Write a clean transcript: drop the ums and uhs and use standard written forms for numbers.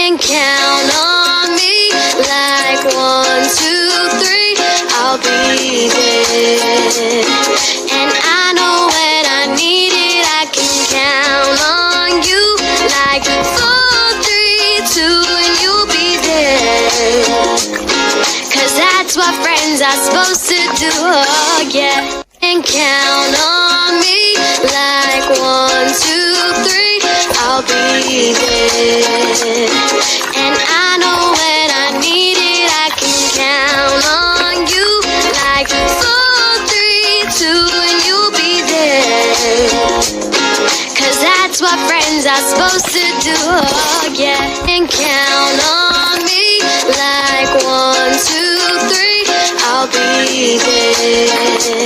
and count on me like 1, 2, 3, I'll be there. And I know when I need it, I can count on you like 4, 3, 2, and you'll be there. 'Cause that's what friends are supposed to do, oh yeah. And count on me like 1, 2, 3, I'll be there. And I know when I need it, I can count on you like 4, 3, 2, and you'll be there. 'Cause that's what friends are supposed to do, oh yeah. And count on me like 1, 2, 3, I'll be there.